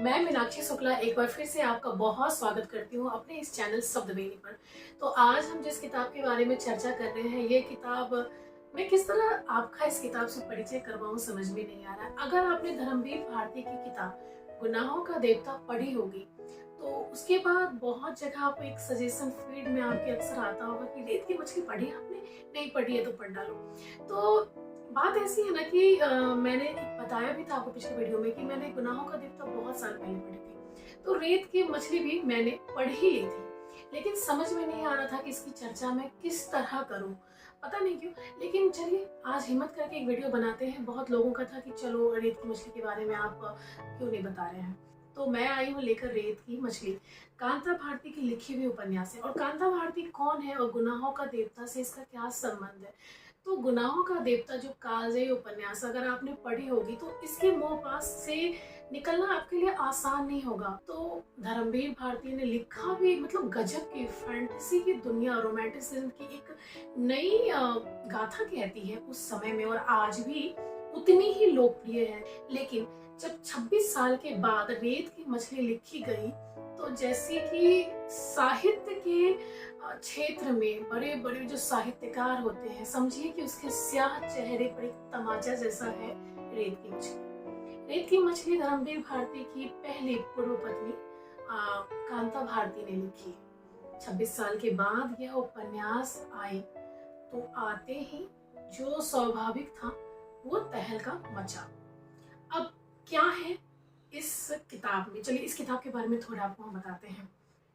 मैं मीनाक्षी शुक्ला एक बार फिर से आपका बहुत स्वागत करती हूँ अपने इस चैनल शब्दवेदी पर। तो आज हम जिस किताब के बारे में चर्चा कर रहे हैं, ये किताब मैं किस तरह आपका इस किताब से परिचय करवाऊँ समझ में नहीं आ रहा। अगर आपने धर्मवीर भारती की किताब गुनाहों का देवता पढ़ी होगी तो उसके बाद बहुत जगह आपको एक सजेशन फीड में आपके अक्सर आता होगा कि रेत की मछली पढ़ी आपने, नहीं पढ़ी है तो पढ़ डालो। तो बात ऐसी है ना कि मैंने बताया भी था आपको पिछले वीडियो में कि मैंने गुनाहों का देवता बहुत साल पहले पढ़ी थी, तो रेत की मछली भी मैंने पढ़ ही ली थी, लेकिन समझ में नहीं आ रहा था कि इसकी चर्चा मैं किस तरह करूं, पता नहीं क्यों। लेकिन चलिए आज हिम्मत करके एक वीडियो बनाते हैं। बहुत लोगों का था कि चलो रेत की मछली के बारे में आप क्यों नहीं बता रहे हैं, तो मैं आई हूँ लेकर रेत की मछली। कांता भारती की लिखी हुई उपन्यास है। और कांता भारती कौन है और गुनाहों का देवता से इसका क्या संबंध है? तो गुनाहों का देवता जो कालजयी उपन्यास अगर आपने पढ़ी होगी तो इसके मोह पास से निकलना आपके लिए आसान नहीं होगा। तो धर्मवीर भारती ने लिखा भी मतलब गजब की फैंटेसी की दुनिया, रोमांटिसिज्म की एक नई गाथा कहती है उस समय में, और आज भी उतनी ही लोकप्रिय है। लेकिन जब 26 साल के बाद रेत की मछली लिखी गई तो जैसे कि साहित्य के क्षेत्र में बड़े बड़े जो साहित्यकार होते हैं, समझिए कि उसके स्याह चेहरे पर एक तमाचा जैसा है रेत की मछली। रेत की मछली धर्मवीर भारती की पहली पूर्व पत्नी कांता भारती ने लिखी। 26 साल के बाद यह उपन्यास आई तो आते ही जो स्वाभाविक था वो तहलका मचा। अब क्या है इस किताब में, चलिए इस किताब के बारे में थोड़ा आपको हम बताते हैं।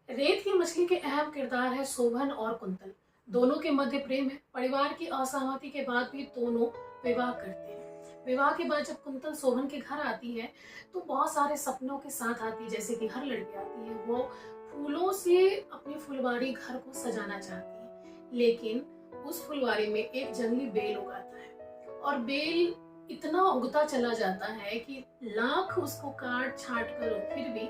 रेत की मछली के अहम किरदार है शोभन और कुंतल। दोनों के मध्य प्रेम है। परिवार की असहमति के बाद भी दोनों विवाह करते हैं। विवाह के बाद जब कुंतल शोभन के घर आती है तो बहुत सारे सपनों के साथ आती है, जैसे कि हर लड़की आती है। वो फूलों से अपनी फुलवारी घर को सजाना चाहती है, लेकिन उस फुलवारी में एक जंगली बेल उगाता है और बेल इतना उगता चला जाता है कि लाख उसको काट छाट करो फिर भी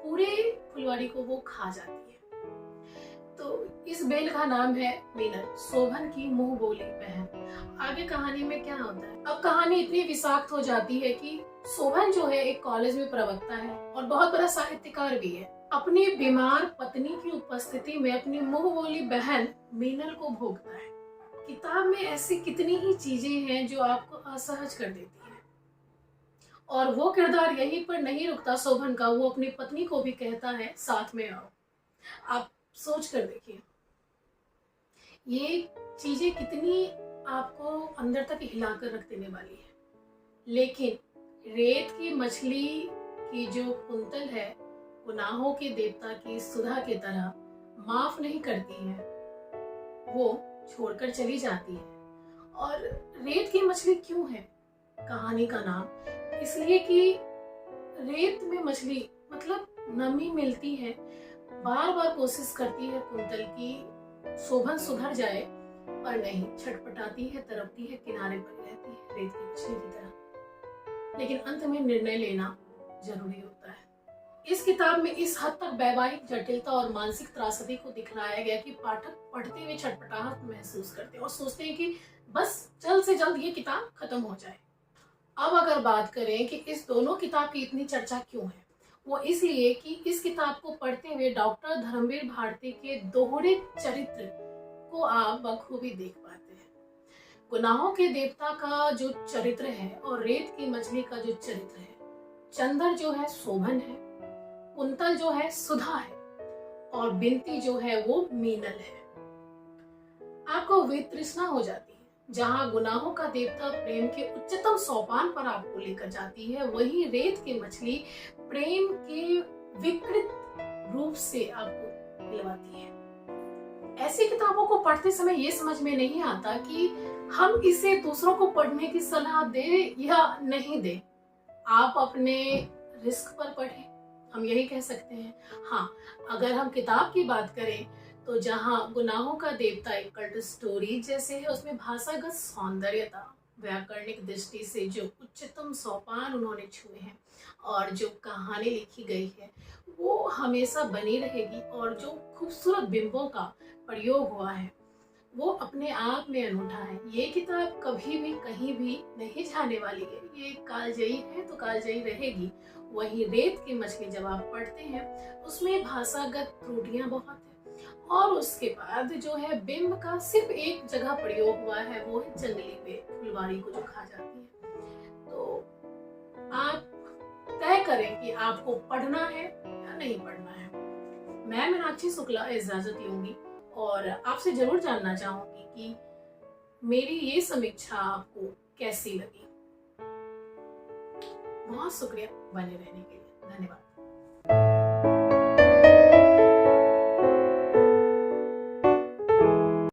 पूरे फुलवारी को वो खा जाती है। तो इस बेल का नाम है मीनल, शोभन की मुंह बोली बहन। आगे कहानी में क्या होता है? अब कहानी इतनी विषाक्त हो जाती है कि शोभन जो है एक कॉलेज में प्रवक्ता है और बहुत बड़ा साहित्यकार भी है। अपनी बीमार पत्नी की उपस्थिति में अपनी मुंह बोली बहन मीनल को भोगता है। किताब में ऐसी कितनी ही चीजें हैं जो आपको असहज कर देती है, और वो किरदार यहीं पर नहीं रुकता शोभन का, वो अपनी पत्नी को भी कहता है साथ में आओ। आप सोच कर देखिए ये चीजें कितनी आपको अंदर तक हिलाकर रख देने वाली है। लेकिन रेत की मछली की जो कुंतल है गुनाहों के देवता की सुधा की तरह माफ नहीं करती है, वो छोड़कर चली जाती है। और रेत की मछली क्यों है कहानी का नाम? इसलिए कि रेत में मछली मतलब नमी मिलती है। बार बार कोशिश करती है कुंतल की शोभन सुधर जाए, पर नहीं, छटपटाती है, तड़पती है, किनारे पर रहती है रेत की मछली की तरह। लेकिन अंत में निर्णय लेना जरूरी होता है। इस किताब में इस हद तक वैवाहिक जटिलता और मानसिक त्रासदी को दिखलाया गया कि पाठक पढ़ते हुए छटपटाहट महसूस करते हैं और सोचते हैं कि बस जल्द से जल्द ये किताब खत्म हो जाए। अब अगर बात करें कि इस दोनों किताब की इतनी चर्चा क्यों है, वो इसलिए कि इस किताब को पढ़ते हुए डॉक्टर धर्मवीर भारती के दोहरे चरित्र को आप बखूबी देख पाते हैं। गुनाहों के देवता का जो चरित्र है और रेत की मछली का जो चरित्र है, चंदर जो है शोभन है, कुंतल जो है सुधा है, और बिनती जो है वो मीनल है। आपको वितृष्णा हो जाती है। जहां गुनाहों का देवता प्रेम के उच्चतम सोपान पर आपको लेकर जाती है, वहीं रेत की मछली प्रेम के विकृत रूप से आपको मिलवाती है। ऐसी किताबों को पढ़ते समय ये समझ में नहीं आता कि हम इसे दूसरों को पढ़ने की सलाह दे या नहीं दे। आप अपने रिस्क पर पढ़ें, हम यही कह सकते हैं। हाँ, अगर हम किताब की बात करें तो जहाँ गुनाहों का देवता एक कल्ट स्टोरी जैसे है, उसमें भाषागत सौंदर्यता, व्याकरणिक दृष्टि से जो उच्चतम सोपान उन्होंने छुए हैं और जो कहानी लिखी गई है वो हमेशा बनी रहेगी, और जो खूबसूरत बिंबों का प्रयोग हुआ है वो अपने आप में अनूठा है। ये किताब कभी भी कहीं भी नहीं जाने वाली है। ये कालजयी है तो कालजयी रहेगी, वहीं रेत की मछली जब आप पढ़ते हैं उसमें भाषागत त्रुटियां बहुत है। और उसके बाद जो है बिंब का सिर्फ एक जगह प्रयोग हुआ है, वो है जंगली पे फुलवारी को जो खा जाती है। तो आप तय करें कि आपको पढ़ना है या नहीं पढ़ना है। मैं मीनाक्षी शुक्ला इजाजत लूंगी और आपसे जरूर जानना चाहूंगी कि मेरी ये समीक्षा आपको कैसी लगी। बहुत शुक्रिया बने रहने के लिए। धन्यवाद।